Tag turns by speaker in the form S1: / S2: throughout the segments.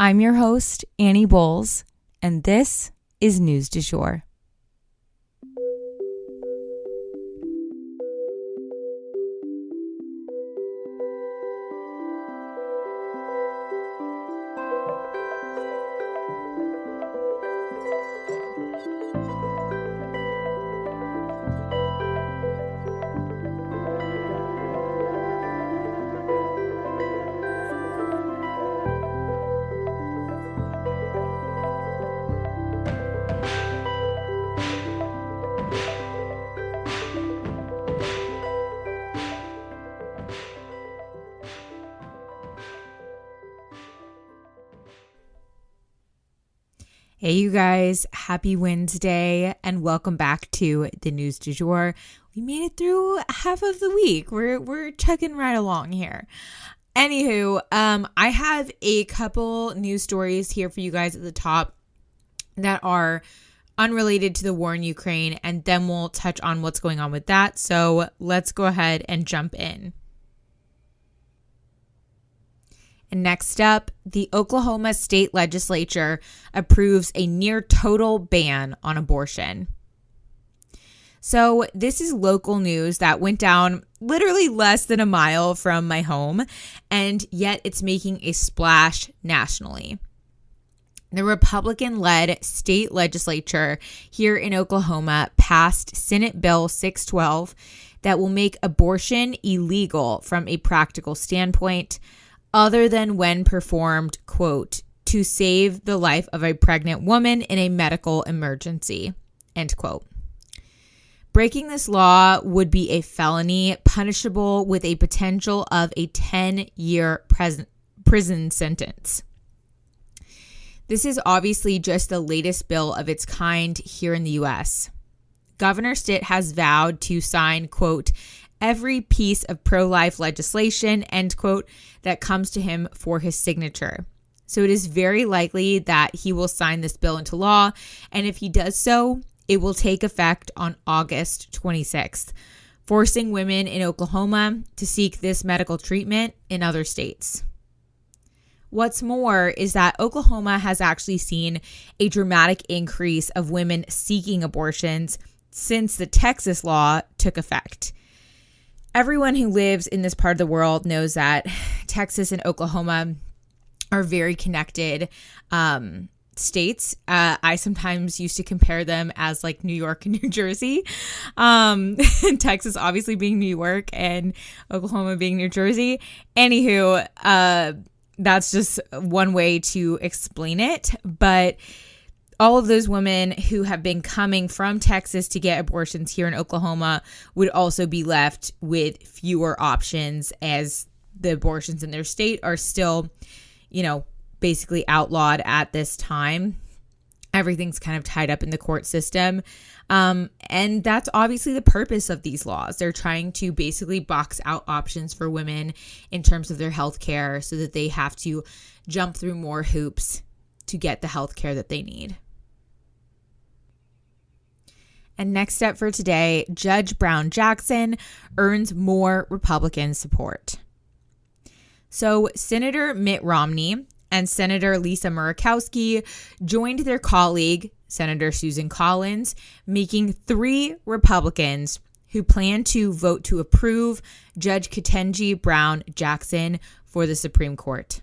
S1: I'm your host, Annie Bowles, and this is News du Jour. Hey, you guys, happy Wednesday and welcome back to the News du Jour. We made it through half of the week. We're chugging right along here. Anywho, I have a couple news stories here for you guys at the top that are unrelated to the war in Ukraine, and then we'll touch on what's going on with that. So let's go ahead and jump in. And next up, the Oklahoma State Legislature approves a near total ban on abortion. So this is local news that went down literally less than a mile from my home, and yet it's making a splash nationally. The Republican-led state legislature here in Oklahoma passed Senate Bill 612 that will make abortion illegal from a practical standpoint, other than when performed, quote, to save the life of a pregnant woman in a medical emergency, end quote. Breaking this law would be a felony punishable with a potential of a 10-year prison sentence. This is obviously just the latest bill of its kind here in the U.S. Governor Stitt has vowed to sign, quote, every piece of pro-life legislation, end quote, that comes to him for his signature. So it is very likely that he will sign this bill into law, and if he does so, it will take effect on August 26th, forcing women in Oklahoma to seek this medical treatment in other states. What's more is that Oklahoma has actually seen a dramatic increase of women seeking abortions since the Texas law took effect. Everyone who lives in this part of the world knows that Texas and Oklahoma are very connected states. I sometimes used to compare them as like New York and New Jersey. Texas obviously being New York and Oklahoma being New Jersey. Anywho, that's just one way to explain it. But all of those women who have been coming from Texas to get abortions here in Oklahoma would also be left with fewer options, as the abortions in their state are still, basically outlawed at this time. Everything's kind of tied up in the court system. And that's obviously the purpose of these laws. They're trying to basically box out options for women in terms of their health care so that they have to jump through more hoops to get the health care that they need. And next up for today, Judge Brown Jackson earns more Republican support. So Senator Mitt Romney and Senator Lisa Murkowski joined their colleague, Senator Susan Collins, making 3 Republicans who plan to vote to approve Judge Ketanji Brown Jackson for the Supreme Court.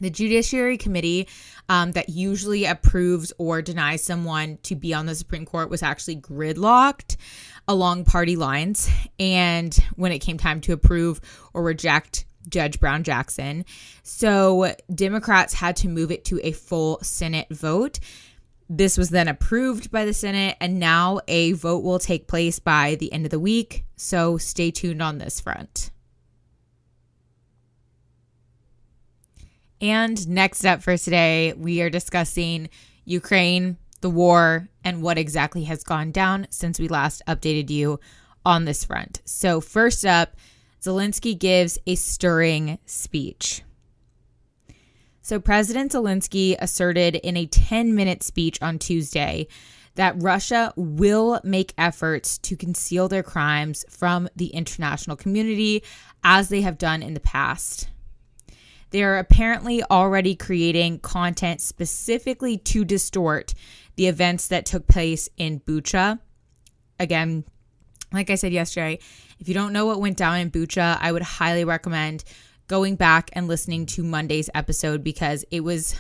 S1: The Judiciary Committee that usually approves or denies someone to be on the Supreme Court was actually gridlocked along party lines. And when it came time to approve or reject Judge Brown Jackson, so Democrats had to move it to a full Senate vote. This was then approved by the Senate, and now a vote will take place by the end of the week. So stay tuned on this front. And next up for today, we are discussing Ukraine, the war, and what exactly has gone down since we last updated you on this front. So first up, Zelensky gives a stirring speech. So President Zelensky asserted in a 10-minute speech on Tuesday that Russia will make efforts to conceal their crimes from the international community, as they have done in the past. They are apparently already creating content specifically to distort the events that took place in Bucha. Again, like I said yesterday, if you don't know what went down in Bucha, I would highly recommend going back and listening to Monday's episode, because it was,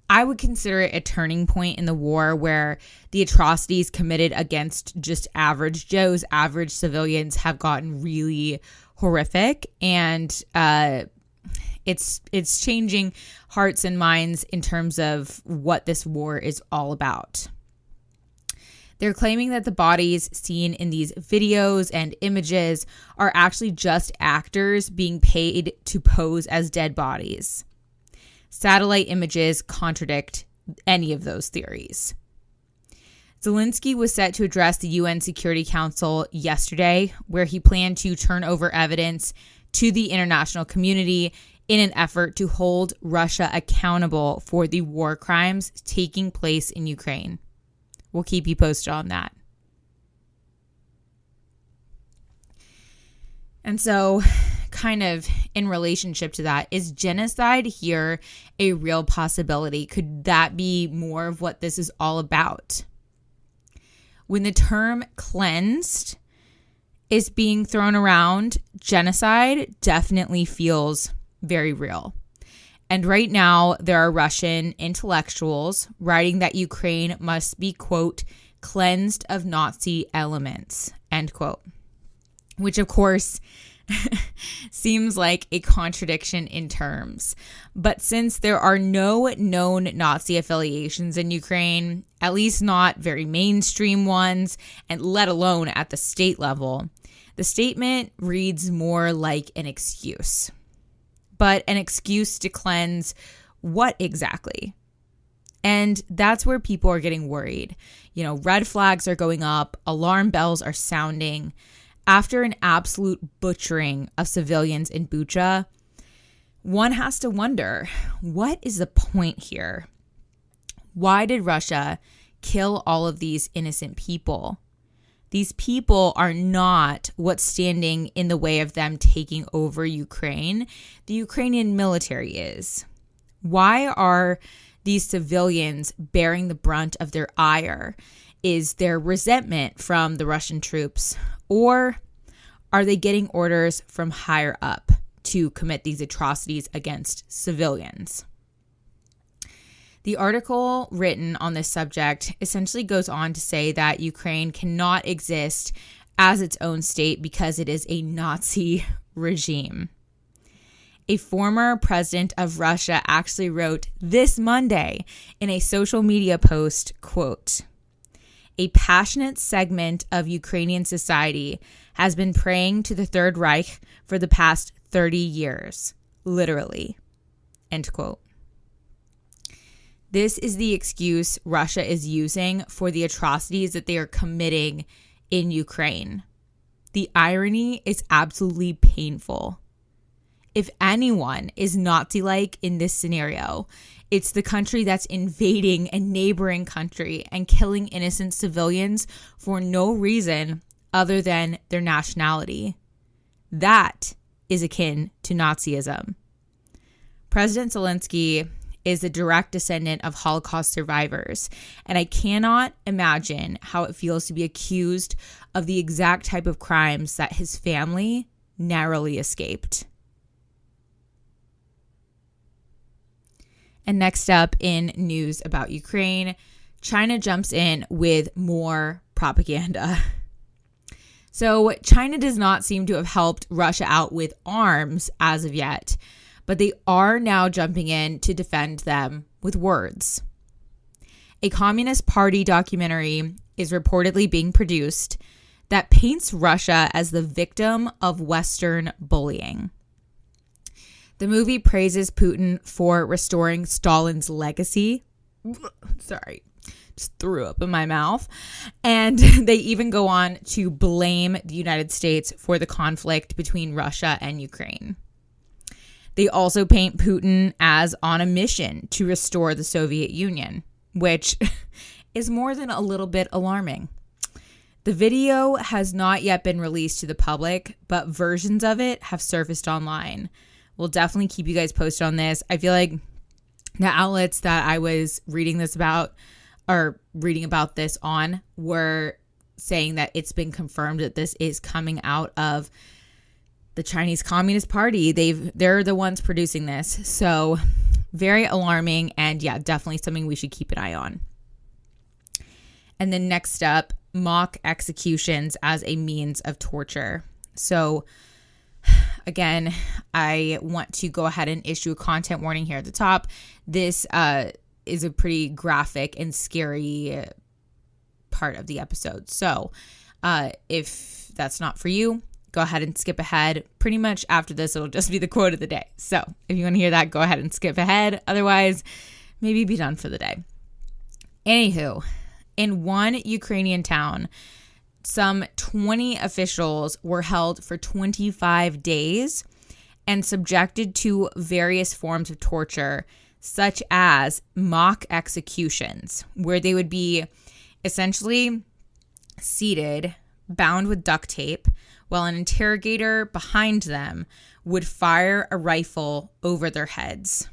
S1: I would consider it a turning point in the war, where the atrocities committed against just average Joes, average civilians, have gotten really horrific. And it's changing hearts and minds in terms of what this war is all about. They're claiming that the bodies seen in these videos and images are actually just actors being paid to pose as dead bodies. Satellite images contradict any of those theories. Zelensky was set to address the UN Security Council yesterday, where he planned to turn over evidence to the international community in an effort to hold Russia accountable for the war crimes taking place in Ukraine. We'll keep you posted on that. And so, kind of in relationship to that, is genocide here a real possibility? Could that be more of what this is all about? When the term cleansed is being thrown around, genocide definitely feels very real. And right now, there are Russian intellectuals writing that Ukraine must be, quote, cleansed of Nazi elements, end quote. Which, of course, seems like a contradiction in terms. But since there are no known Nazi affiliations in Ukraine, at least not very mainstream ones, and let alone at the state level, the statement reads more like an excuse. But an excuse to cleanse what exactly? And that's where people are getting worried. You know, red flags are going up, alarm bells are sounding. After an absolute butchering of civilians in Bucha, one has to wonder, what is the point here? Why did Russia kill all of these innocent people? These people are not what's standing in the way of them taking over Ukraine. The Ukrainian military is. Why are these civilians bearing the brunt of their ire? Is there resentment from the Russian troops? Or are they getting orders from higher up to commit these atrocities against civilians? The article written on this subject essentially goes on to say that Ukraine cannot exist as its own state because it is a Nazi regime. A former president of Russia actually wrote this Monday in a social media post, quote, "A passionate segment of Ukrainian society has been praying to the Third Reich for the past 30 years, literally," end quote. This is the excuse Russia is using for the atrocities that they are committing in Ukraine. The irony is absolutely painful. If anyone is Nazi-like in this scenario, it's the country that's invading a neighboring country and killing innocent civilians for no reason other than their nationality. That is akin to Nazism. President Zelensky is a direct descendant of Holocaust survivors, and I cannot imagine how it feels to be accused of the exact type of crimes that his family narrowly escaped. And next up in news about Ukraine, China jumps in with more propaganda. So China does not seem to have helped Russia out with arms as of yet, but they are now jumping in to defend them with words. A Communist Party documentary is reportedly being produced that paints Russia as the victim of Western bullying. The movie praises Putin for restoring Stalin's legacy. Sorry, just threw up in my mouth. And they even go on to blame the United States for the conflict between Russia and Ukraine. They also paint Putin as on a mission to restore the Soviet Union, which is more than a little bit alarming. The video has not yet been released to the public, but versions of it have surfaced online. We'll definitely keep you guys posted on this. I feel like the outlets that I was reading this about or reading about this on were saying that it's been confirmed that this is coming out of the Chinese Communist Party. They're the ones producing this. So very alarming, and yeah, definitely something we should keep an eye on. And then next up, mock executions as a means of torture. So again, I want to go ahead and issue a content warning here at the top. This is a pretty graphic and scary part of the episode. So if that's not for you, go ahead and skip ahead. Pretty much after this, it'll just be the quote of the day. So if you want to hear that, go ahead and skip ahead. Otherwise, maybe be done for the day. Anywho, in one Ukrainian town, some 20 officials were held for 25 days and subjected to various forms of torture, such as mock executions, where they would be essentially seated, bound with duct tape, while an interrogator behind them would fire a rifle over their heads.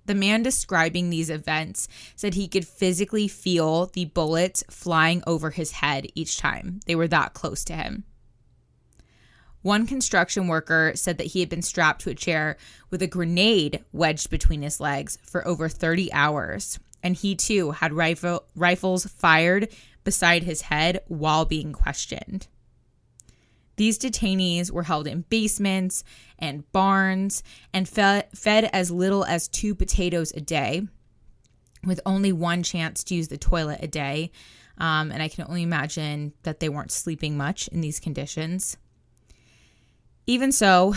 S1: The man describing these events said he could physically feel the bullets flying over his head each time. They were that close to him. One construction worker said that he had been strapped to a chair with a grenade wedged between his legs for over 30 hours, and he too had rifles fired beside his head while being questioned. These detainees were held in basements and barns and fed as little as 2 potatoes a day, with only one chance to use the toilet a day. And I can only imagine that they weren't sleeping much in these conditions. Even so,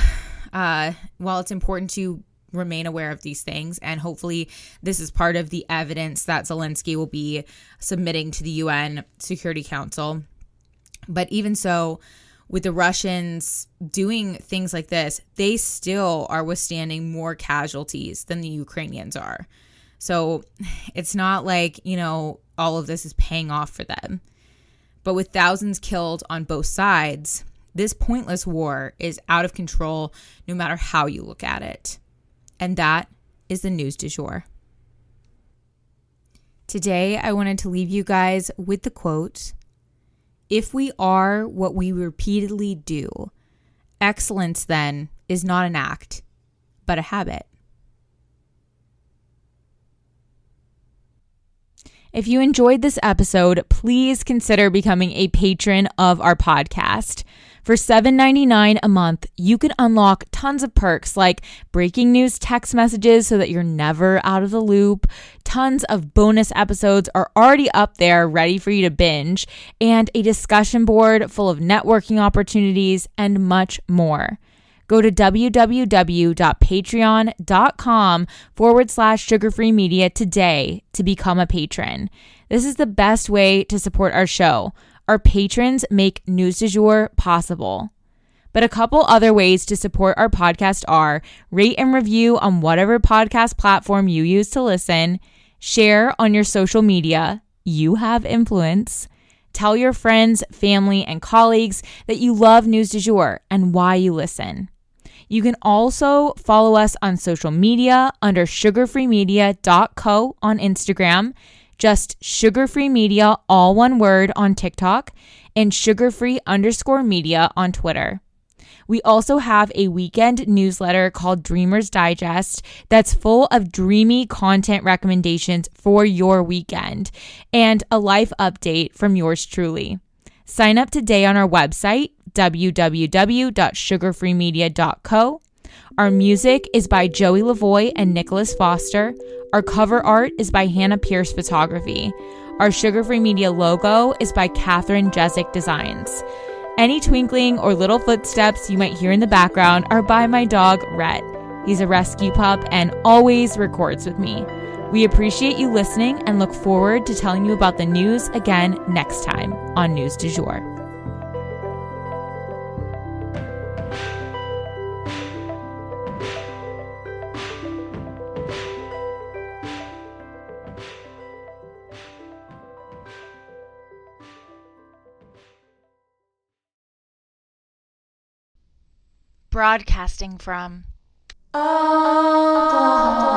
S1: while it's important to remain aware of these things, and hopefully this is part of the evidence that Zelensky will be submitting to the UN Security Council, but even so, with the Russians doing things like this, they still are withstanding more casualties than the Ukrainians are. So it's not like, all of this is paying off for them. But with thousands killed on both sides, this pointless war is out of control no matter how you look at it. And that is the news du jour. Today, I wanted to leave you guys with the quote, "If we are what we repeatedly do, excellence then is not an act, but a habit." If you enjoyed this episode, please consider becoming a patron of our podcast. For $7.99 a month, you can unlock tons of perks like breaking news text messages so that you're never out of the loop. Tons of bonus episodes are already up there ready for you to binge, and a discussion board full of networking opportunities and much more. Go to www.patreon.com/sugarfree media today to become a patron. This is the best way to support our show. Our patrons make News du Jour possible. But a couple other ways to support our podcast are rate and review on whatever podcast platform you use to listen, share on your social media, you have influence, tell your friends, family, and colleagues that you love News du Jour and why you listen. You can also follow us on social media under sugarfreemedia.co on Instagram, just sugarfreemedia, all one word, on TikTok, and sugarfree_media on Twitter. We also have a weekend newsletter called Dreamers Digest that's full of dreamy content recommendations for your weekend and a life update from yours truly. Sign up today on our website, www.sugarfreemedia.co. Our music is by Joey Lavoie and Nicholas Foster. Our cover art is by Hannah Pierce Photography. Our Sugar Free Media logo is by Catherine Jezek Designs. Any twinkling or little footsteps you might hear in the background are by my dog, Rhett. He's a rescue pup and always records with me. We appreciate you listening and look forward to telling you about the news again next time on News du Jour.
S2: Broadcasting from Oklahoma.